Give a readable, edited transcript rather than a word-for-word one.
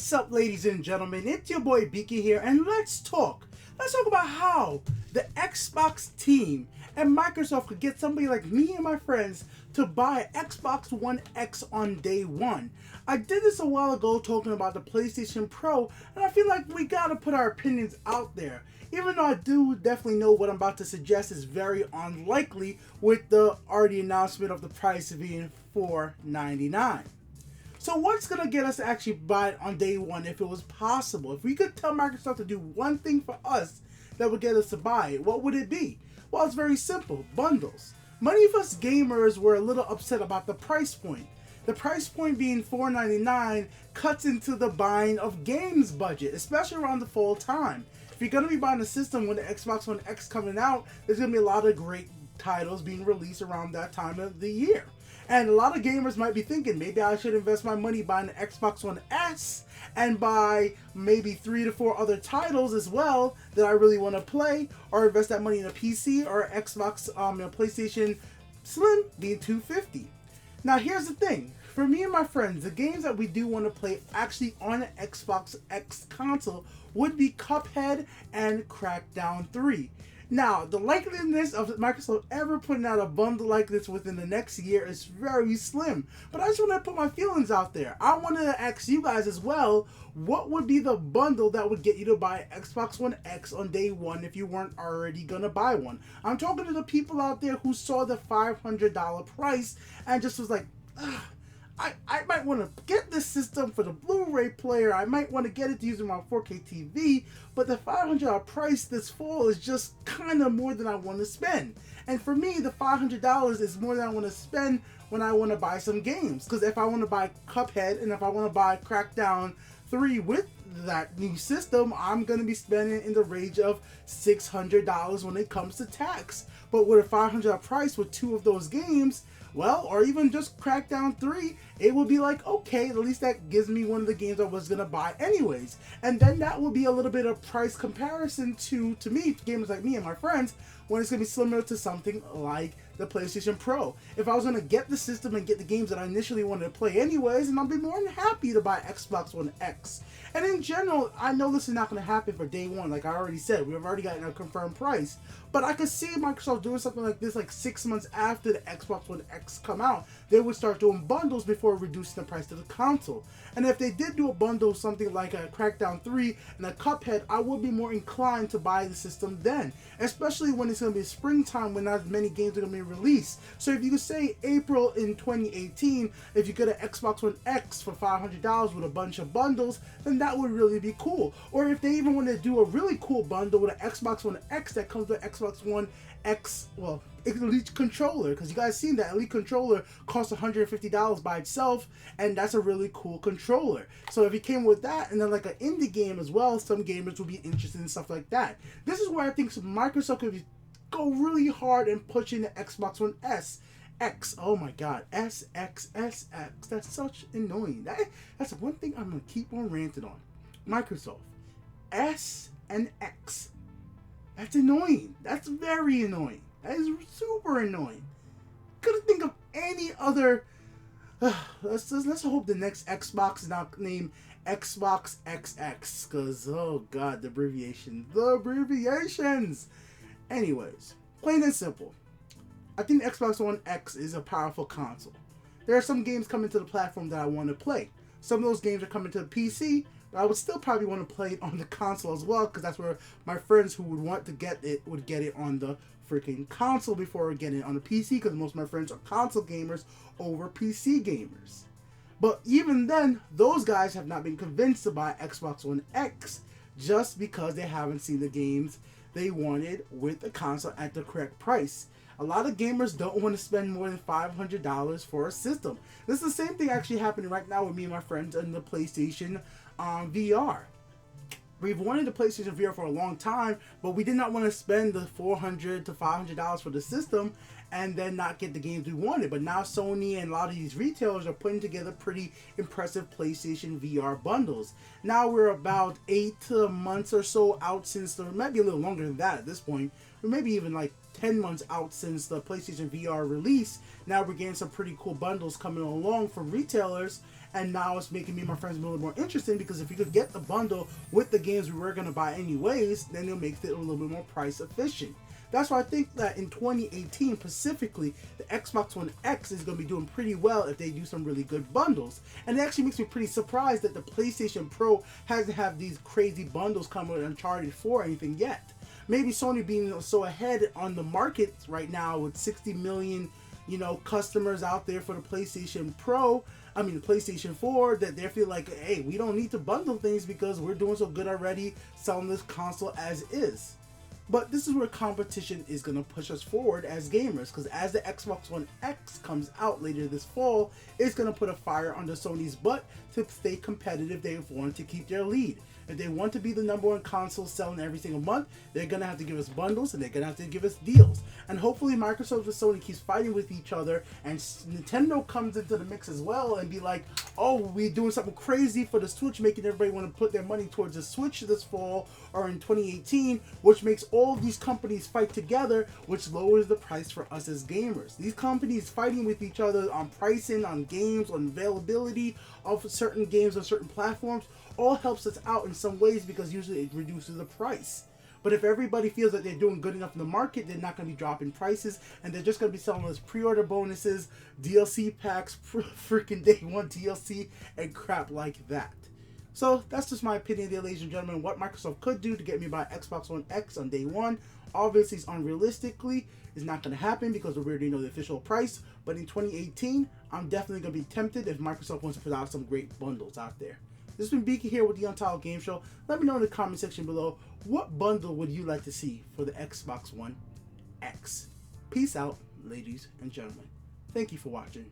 What's up, ladies and gentlemen? It's your boy Beaky here, and let's talk. Let's talk about how the Xbox team and Microsoft could get somebody like me and my friends to buy Xbox One X on day one. I did this a while ago talking about the PlayStation Pro, and I feel like we gotta put our opinions out there. Even though I do definitely know what I'm about to suggest is very unlikely with the already announcement of the price being $499. So what's going to get us to actually buy it on day one if it was possible? If we could tell Microsoft to do one thing for us that would get us to buy it, what would it be? Well, it's very simple. Bundles. Many of us gamers were a little upset about the price point. The price point being $499 cuts into the buying of games budget, especially around the fall time. If you're going to be buying a system when the Xbox One X coming out, there's going to be a lot of great titles being released around that time of the year. And a lot of gamers might be thinking, maybe I should invest my money buying the Xbox One S and buy maybe 3 to 4 other titles as well that I really want to play, or invest that money in a PC or Xbox, a PlayStation Slim being $250. Now here's the thing, for me and my friends, the games that we do want to play actually on an Xbox X console would be Cuphead and Crackdown 3. Now, the likeliness of Microsoft ever putting out a bundle like this within the next year is very slim. But I just want to put my feelings out there. I wanted to ask you guys as well, what would be the bundle that would get you to buy Xbox One X on day one if you weren't already going to buy one? I'm talking to the people out there who saw the $500 price and just was like, ugh. I might want to get this system for the Blu-ray player. I might want to get it to use in my 4K TV, but the $500 price this fall is just kind of more than I want to spend. And for me, the $500 is more than I want to spend when I want to buy some games. Because if I want to buy Cuphead and if I want to buy Crackdown 3 with that new system, I'm going to be spending in the range of $600 when it comes to tax. But with a $500 price with 2 of those games, well, or even just Crackdown 3, it will be like, okay, at least that gives me one of the games I was going to buy anyways. And then that will be a little bit of price comparison to me, gamers like me and my friends, when it's going to be similar to something like the PlayStation Pro. If I was going to get the system and get the games that I initially wanted to play anyways, and I'll be more than happy to buy Xbox One X. And in general, I know this is not going to happen for day one. Like I already said, we've already gotten a confirmed price. But I could see Microsoft doing something like this like 6 months after the Xbox One X come out. They would start doing bundles before reducing the price of the console. And if they did do a bundle, something like a Crackdown 3 and a Cuphead, I would be more inclined to buy the system then. Especially when it's going to be springtime when not as many games are going to be released. So if you could say April in 2018, if you get an Xbox One X for $500 with a bunch of bundles, then that would really be cool. Or if they even want to do a really cool bundle with an Xbox One X that comes with Xbox One X, well, Elite controller, because you guys seen that Elite controller costs $150 by itself, and that's a really cool controller. So if it came with that and then like an indie game as well, some gamers would be interested in stuff like that. This is where I think Microsoft could go really hard in pushing the Xbox One X. Oh my god, SXSX. That's such annoying. That's one thing I'm gonna keep on ranting on. Microsoft. S and X. That's annoying. That's very annoying. That is super annoying. Couldn't think of any other. Let's hope the next Xbox is not named Xbox XX, because oh god, the abbreviations. Anyways, plain and simple. I think the Xbox One X is a powerful console. There are some games coming to the platform that I want to play. Some of those games are coming to the PC, but I would still probably want to play it on the console as well, because that's where my friends who would want to get it would get it on the freaking console before getting it on the PC, because most of my friends are console gamers over PC gamers. But even then, those guys have not been convinced to buy Xbox One X just because they haven't seen the games they wanted with the console at the correct price. A lot of gamers don't want to spend more than $500 for a system. This is the same thing actually happening right now with me and my friends in the PlayStation VR. We've wanted the PlayStation VR for a long time, but we did not want to spend the $400 to $500 for the system and then not get the games we wanted. But now Sony and a lot of these retailers are putting together pretty impressive PlayStation VR bundles. Now we're about 8 months or so out since it might be a little longer than that at this point, or maybe even like 10 months out since the PlayStation VR release. Now we're getting some pretty cool bundles coming along from retailers, And now it's making me and my friends a little more interesting, because if you could get the bundle with the games we were going to buy anyways, then it makes it a little bit more price efficient. That's why I think that in 2018 specifically, the Xbox One X is going to be doing pretty well if they do some really good bundles. And it actually makes me pretty surprised that the PlayStation Pro hasn't had these crazy bundles come with Uncharted 4 or anything yet. Maybe Sony being so ahead on the market right now with 60 million, customers out there for the PlayStation the PlayStation 4, that they feel like, hey, we don't need to bundle things because we're doing so good already selling this console as is. But this is where competition is going to push us forward as gamers, because as the Xbox One X comes out later this fall, it's going to put a fire under Sony's butt to stay competitive. They want to keep their lead. If they want to be the number one console selling every single month, they're going to have to give us bundles and they're going to have to give us deals. And hopefully Microsoft and Sony keeps fighting with each other, and Nintendo comes into the mix as well and be like, oh, we're doing something crazy for the Switch, making everybody want to put their money towards the Switch this fall or in 2018, which makes all these companies fight together, which lowers the price for us as gamers. These companies fighting with each other on pricing, on games, on availability of certain games on certain platforms, all helps us out in some ways, because usually it reduces the price. But if everybody feels that they're doing good enough in the market, they're not going to be dropping prices, and they're just going to be selling us pre-order bonuses, DLC packs, freaking day one DLC, and crap like that. So that's just my opinion there, ladies and gentlemen, what Microsoft could do to get me by Xbox One X on day one. Obviously, it's unrealistically, it's not going to happen because we already know the official price. But in 2018, I'm definitely going to be tempted if Microsoft wants to put out some great bundles out there. This has been Beaky here with the Untitled Game Show. Let me know in the comment section below, what bundle would you like to see for the Xbox One X? Peace out, ladies and gentlemen. Thank you for watching.